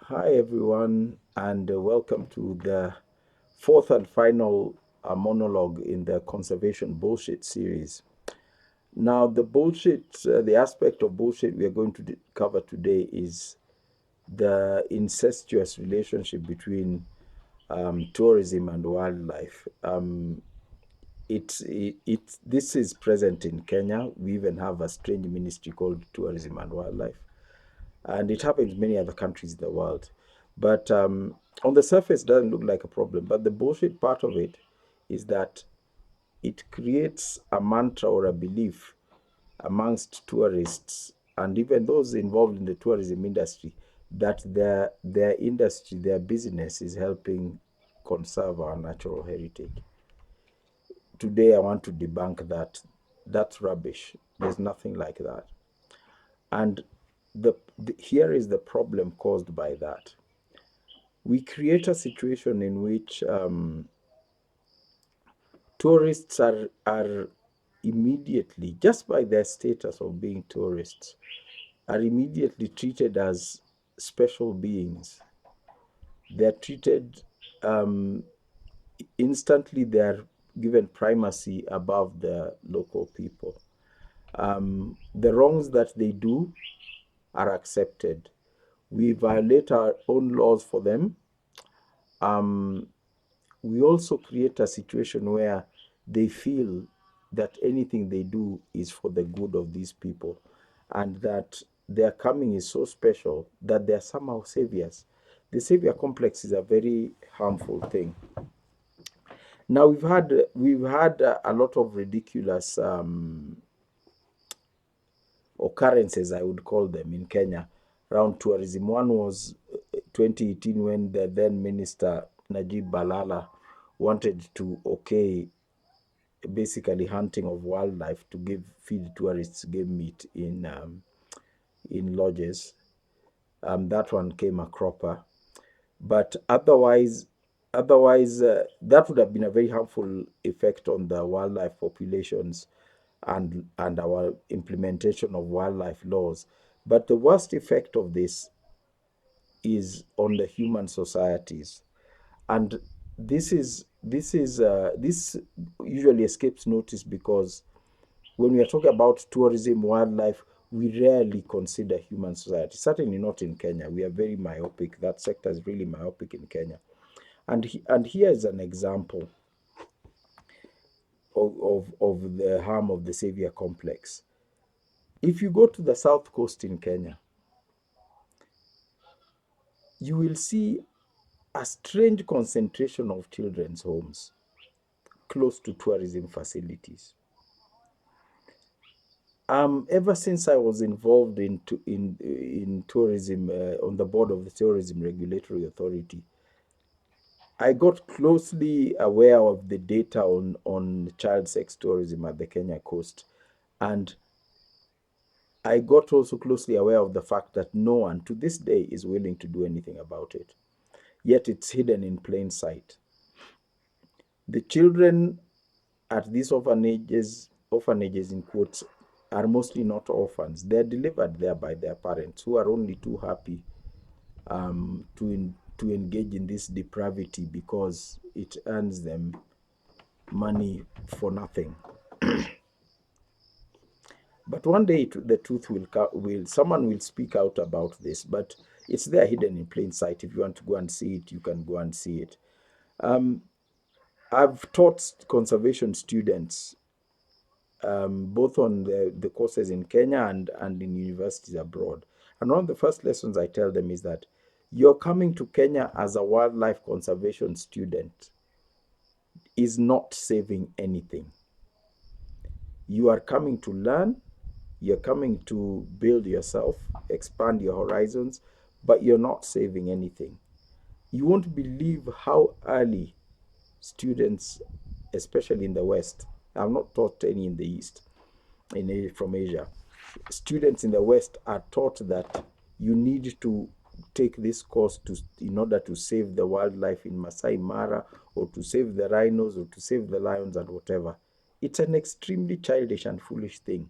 Hi, everyone, and welcome to the fourth and final monologue in the conservation bullshit series. Now, the aspect of bullshit we are going to cover today is the incestuous relationship between tourism and wildlife. This is present in Kenya. We even have a strange ministry called Tourism and Wildlife, and it happens in many other countries in the world. But on the surface, it doesn't look like a problem. But the bullshit part of it is that it creates a mantra or a belief amongst tourists and even those involved in the tourism industry that their industry, their business is helping conserve our natural heritage. Today, I want to debunk that. That's rubbish. There's nothing like that. And here is the problem caused by that. We create a situation in which tourists are immediately, just by their status of being tourists, are immediately treated as special beings. They're treated instantly, they're given primacy above the local people. The wrongs that they do are accepted. We violate our own laws for them. Um, we also create a situation where they feel that anything they do is for the good of these people and that their coming is so special that they're somehow saviors. The savior complex is a very harmful thing. Now we've had a lot of ridiculous occurrences, I would call them, in Kenya around tourism. One was 2018 when the then minister Najib Balala wanted to basically hunting of wildlife to give feed tourists game meat in lodges. That one came a cropper, but otherwise, that would have been a very harmful effect on the wildlife populations and our implementation of wildlife laws. But the worst effect of this is on the human societies, and this usually escapes notice because when we are talking about tourism, wildlife, we rarely consider human society. Certainly not in Kenya. We are very myopic. That sector is really myopic in Kenya. And here is an example of the harm of the savior complex. If you go to the south coast in Kenya, you will see a strange concentration of children's homes close to tourism facilities. Ever since I was involved in tourism on the board of the Tourism Regulatory Authority, I got closely aware of the data on child sex tourism at the Kenya coast, and I got also closely aware of the fact that no one to this day is willing to do anything about it. Yet it's hidden in plain sight. The children at these orphanages in quotes, are mostly not orphans. They're delivered there by their parents who are only too happy to engage in this depravity because it earns them money for nothing. But one day the truth will someone will speak out about this, but it's there hidden in plain sight. If you want to go and see it, you can go and see it. Um, I've taught conservation students both on the courses in Kenya and in universities abroad. And one of the first lessons I tell them is that you're coming to Kenya as a wildlife conservation student is not saving anything. You are coming to learn, you're coming to build yourself, expand your horizons, but you're not saving anything. You won't believe how early students, especially in the West, I've not taught any in the East, from Asia. Students in the West are taught that you need to take this course in order to save the wildlife in Masai Mara, or to save the rhinos, or to save the lions and whatever. It's an extremely childish and foolish thing.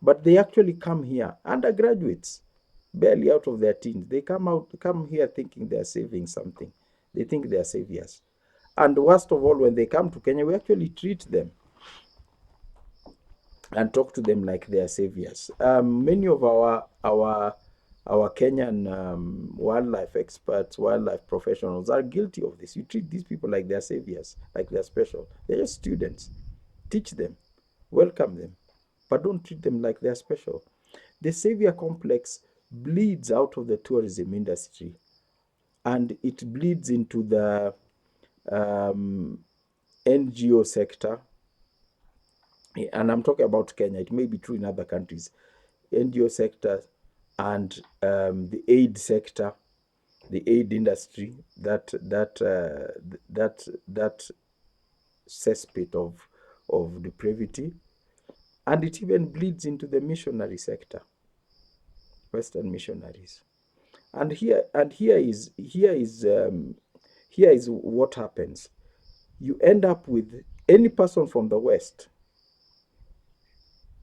But they actually come here, undergraduates, barely out of their teens. They come here thinking they are saving something. They think they are saviors. And worst of all, when they come to Kenya, we actually treat them and talk to them like they are saviors. Many of our Kenyan wildlife experts, wildlife professionals are guilty of this. You treat these people like they're saviors, like they're special. They're just students. Teach them, welcome them, but don't treat them like they're special. The savior complex bleeds out of the tourism industry, and it bleeds into the um, NGO sector. And I'm talking about Kenya. It may be true in other countries. NGO sector and the aid sector, the aid industry, that cesspit of depravity, and it even bleeds into the missionary sector, Western missionaries. And here is what happens. You end up with any person from the West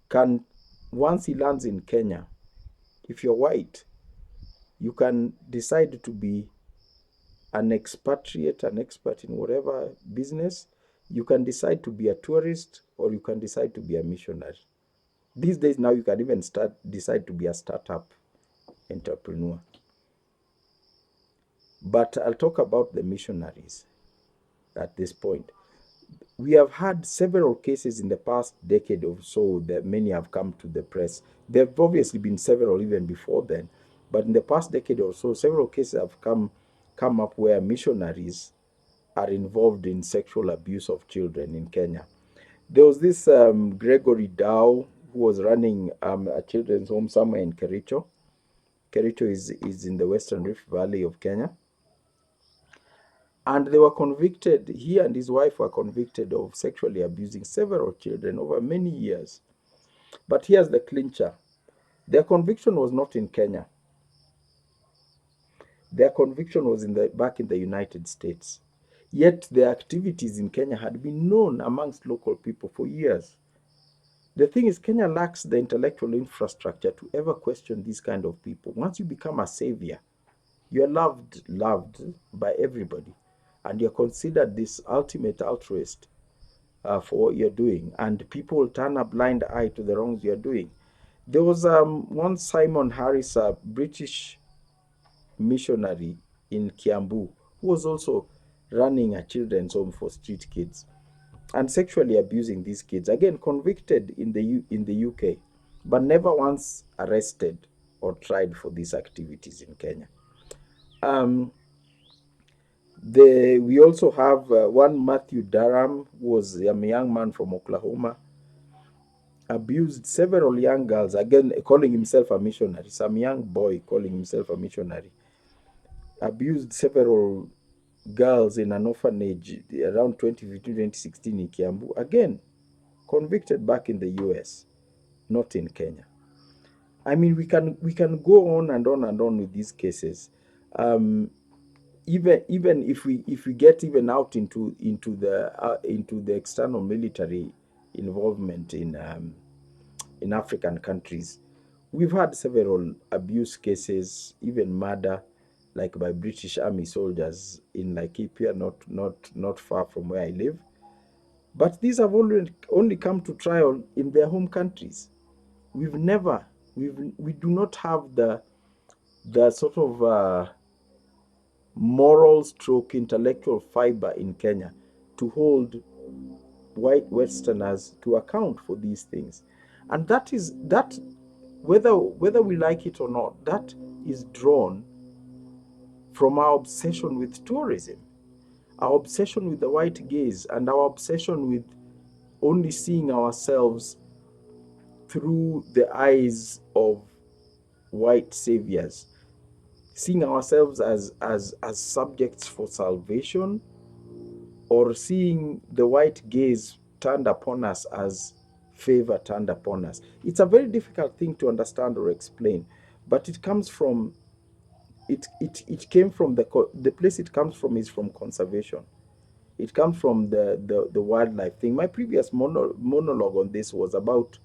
can, once he lands in Kenya, if you're white, you can decide to be an expatriate, an expert in whatever business. You can decide to be a tourist, or you can decide to be a missionary. These days now, you can even decide to be a startup entrepreneur. But I'll talk about the missionaries at this point. We have had several cases in the past decade or so that many have come to the press. There have obviously been several even before then, but in the past decade or so, several cases have come up where missionaries are involved in sexual abuse of children in Kenya. There was this Gregory Dow who was running a children's home somewhere in Kericho. Kericho is in the Western Rift Valley of Kenya. And they were convicted, he and his wife were convicted of sexually abusing several children over many years. But here's the clincher. Their conviction was not in Kenya. Their conviction was back in the United States. Yet their activities in Kenya had been known amongst local people for years. The thing is, Kenya lacks the intellectual infrastructure to ever question these kind of people. Once you become a savior, you're loved by everybody, and you're considered this ultimate altruist for what you're doing, and people will turn a blind eye to the wrongs you're doing. There was one Simon Harris, a British missionary in Kiambu, who was also running a children's home for street kids and sexually abusing these kids. Again, convicted in the UK, but never once arrested or tried for these activities in Kenya. Um, we also have one Matthew Durham, who was a young man from Oklahoma, abused several young girls, again calling himself a missionary, some young boy calling himself a missionary, abused several girls in an orphanage around 2015, 2016 in Kiambu, again convicted back in the US, not in Kenya. I mean, we can go on and on and on with these cases. Even if we get even out into the external military involvement in African countries, we've had several abuse cases, even murder, like by British Army soldiers in Laikipia, not far from where I live. But these have only come to trial in their home countries. We've never, we do not have the sort of moral stroke intellectual fiber in Kenya to hold white Westerners to account for these things. And that whether we like it or not, that is drawn from our obsession with tourism, our obsession with the white gaze, and our obsession with only seeing ourselves through the eyes of white saviors, seeing ourselves as subjects for salvation, or seeing the white gaze turned upon us as favor turned upon us. It's a very difficult thing to understand or explain, but it comes from it came from the place it comes from is from conservation. It comes from the wildlife thing. My previous monologue on this was about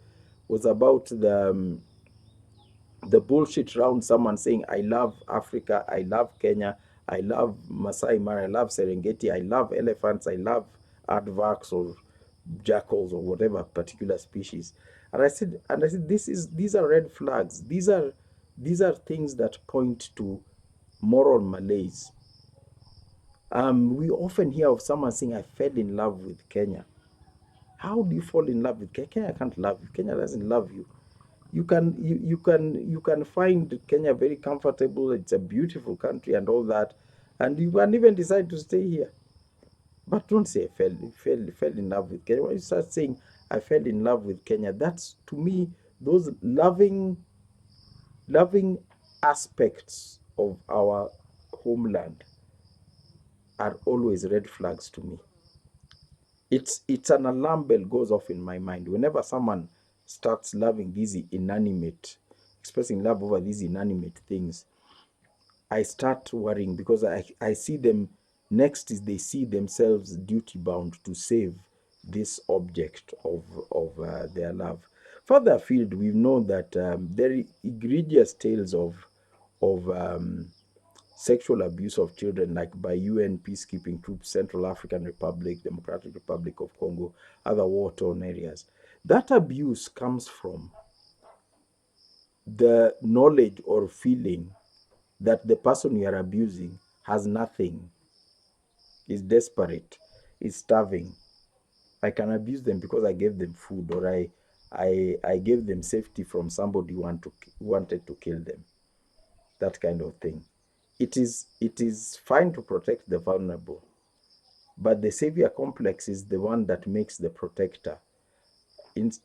the bullshit around someone saying, I love Africa, I love Kenya, I love Masai Mara, I love Serengeti, I love elephants, I love aardvarks or jackals or whatever particular species. And I said, these are red flags. These are things that point to moral malaise. We often hear of someone saying, I fell in love with Kenya. How do you fall in love with Kenya? Kenya can't love you. Kenya doesn't love you. You can find Kenya very comfortable. It's a beautiful country and all that, and you can even decide to stay here. But don't say I fell in love with Kenya. When you start saying I fell in love with Kenya, that's to me those loving aspects of our homeland are always red flags to me. It's an alarm bell goes off in my mind whenever someone starts loving these inanimate, expressing love over these inanimate things. I start worrying because I see them. Next is they see themselves duty bound to save this object of their love. Further afield, we know that there are egregious tales of sexual abuse of children, like by UN peacekeeping troops, Central African Republic, Democratic Republic of Congo, other war-torn areas. That abuse comes from the knowledge or feeling that the person you are abusing has nothing, is desperate, is starving. I can abuse them because I gave them food, or I gave them safety from somebody who wanted to kill them. That kind of thing. It is fine to protect the vulnerable, but the savior complex is the one that makes the protector,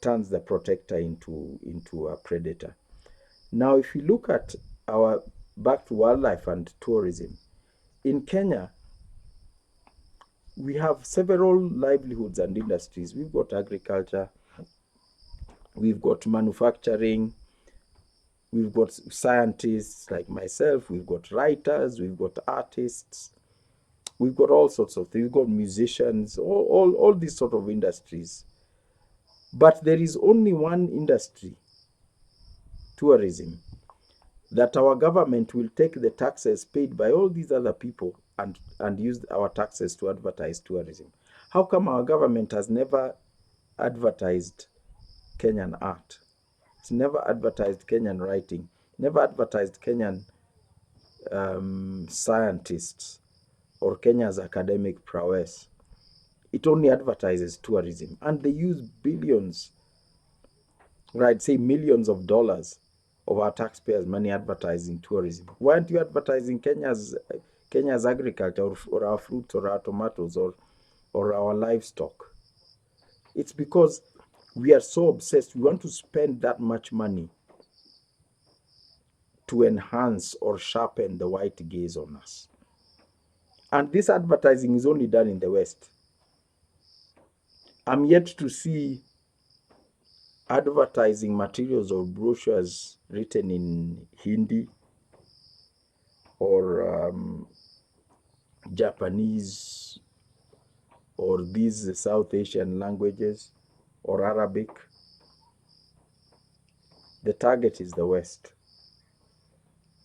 turns the protector into a predator. Now, if you look at our back to wildlife and tourism in Kenya, we have several livelihoods and industries. We've got agriculture, we've got manufacturing, we've got scientists like myself, we've got writers, we've got artists, we've got all sorts of things, we've got musicians, all these sort of industries. But there is only one industry, tourism, that our government will take the taxes paid by all these other people and use our taxes to advertise tourism. How come our government has never advertised Kenyan art? It's never advertised Kenyan writing, never advertised Kenyan scientists or Kenya's academic prowess. It only advertises tourism, and they use billions, right, say millions of dollars of our taxpayers' money advertising tourism. Why aren't you advertising Kenya's agriculture, or our fruits, or our tomatoes, or our livestock? It's because we are so obsessed. We want to spend that much money to enhance or sharpen the white gaze on us. And this advertising is only done in the West. I'm yet to see advertising materials or brochures written in Hindi or Japanese or these South Asian languages or Arabic. The target is the West.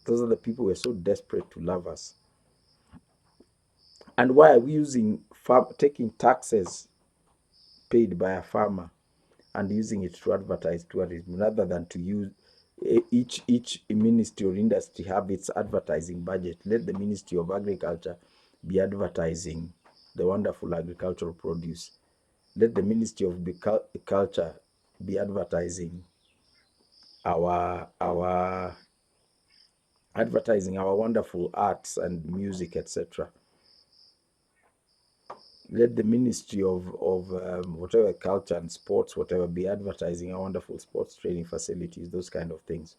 Those are the people who are so desperate to love us. And why are we taking taxes paid by a farmer and using it to advertise tourism rather than to use each ministry or industry have its advertising budget? Let the Ministry of Agriculture be advertising the wonderful agricultural produce. Let the Ministry of Culture be advertising our wonderful arts and music, etc. Let the Ministry of whatever, culture and sports, whatever, be advertising our wonderful sports training facilities, those kind of things.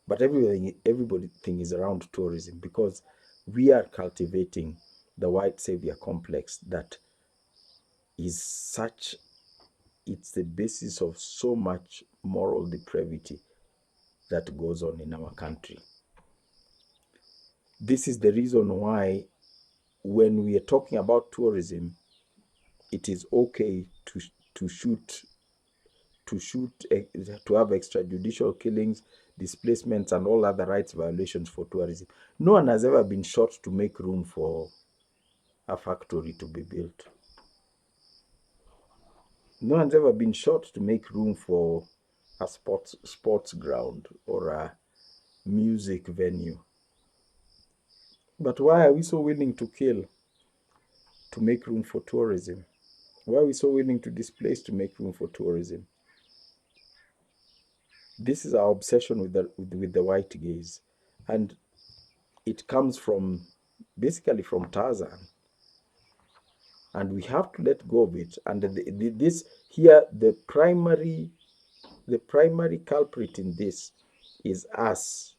But everything is around tourism, because we are cultivating the white savior complex that is such, it's the basis of so much moral depravity that goes on in our country. This is the reason why when we are talking about tourism, it is okay to shoot, to have extrajudicial killings. displacements, and all other rights violations for tourism. No one has ever been shot to make room for a factory to be built. No one's ever been shot to make room for a sports ground or a music venue. But why are we so willing to kill to make room for tourism? Why are we so willing to displace to make room for tourism? This is our obsession with the white gaze, and it comes from basically from Tarzan, and we have to let go of it. And this here, the primary culprit in this is us,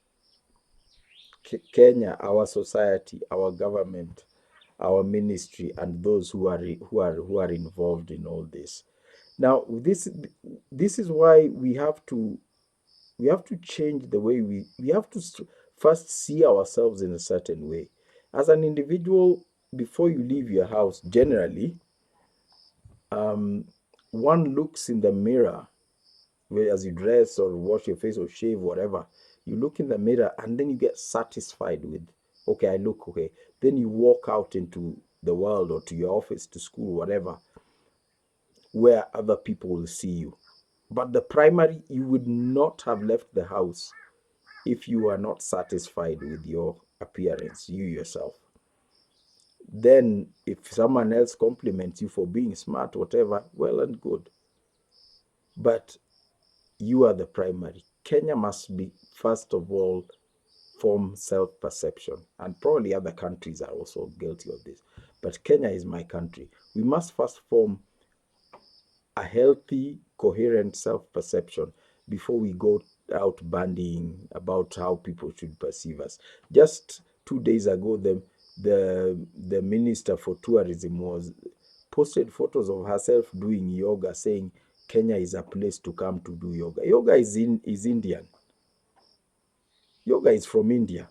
Kenya, our society, our government, our ministry, and those who are involved in all this. Now, this is why we have to change the way we have to first see ourselves in a certain way. As an individual, before you leave your house, generally, um, one looks in the mirror as you dress or wash your face or shave, whatever. You look in the mirror and then you get satisfied with, okay, I look okay. Then you walk out into the world or to your office, to school, whatever, where other people will see you. But the primary, you would not have left the house if you are not satisfied with your appearance, you yourself. Then, if someone else compliments you for being smart, whatever, well and good. But you are the primary. Kenya must be, first of all, form self perception. And probably other countries are also guilty of this. But Kenya is my country. We must first form a healthy, coherent self perception before we go out bandying about how people should perceive us. Just 2 days ago, the minister for tourism was posted photos of herself doing yoga, saying Kenya is a place to come to do yoga. Yoga is Indian. Yoga is from India.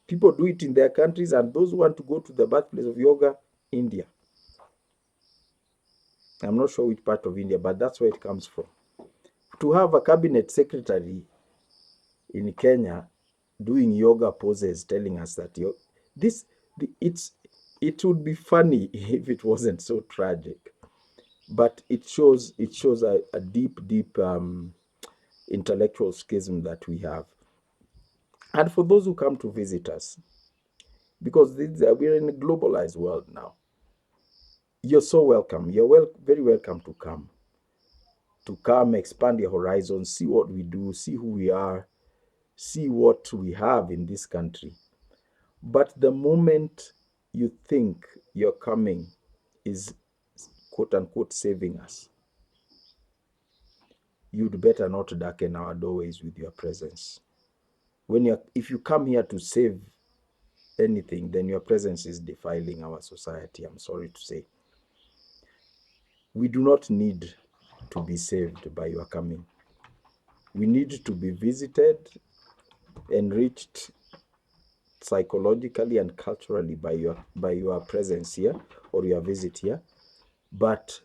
People do it in their countries, and those who want to go to the birthplace of yoga, India. I'm not sure which part of India, but that's where it comes from. To have a cabinet secretary in Kenya doing yoga poses, telling us that this it's it would be funny if it wasn't so tragic, but it shows a deep intellectual schism that we have. And for those who come to visit us, because we're in a globalized world now, you're so welcome. You're very welcome to come expand your horizons, see what we do, see who we are, see what we have in this country. But the moment you think your coming is quote unquote saving us, you'd better not darken our doorways with your presence. If you come here to save anything, then your presence is defiling our society. I'm sorry to say. We do not need to be saved by your coming. We need to be visited, enriched psychologically and culturally by your presence here or your visit here. But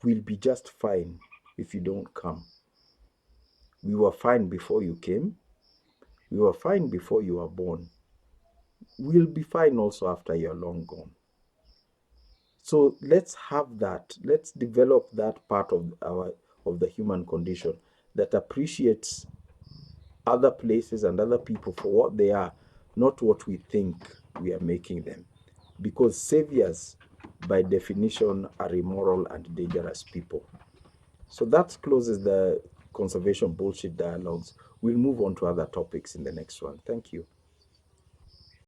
we'll be just fine if you don't come. We were fine before you came. We were fine before you were born. We'll be fine also after you're long gone. So let's have that. Let's develop that part of the human condition that appreciates other places and other people for what they are, not what we think we are making them. Because saviors, by definition, are immoral and dangerous people. So that closes the conservation bullshit dialogues. We'll move on to other topics in the next one. Thank you.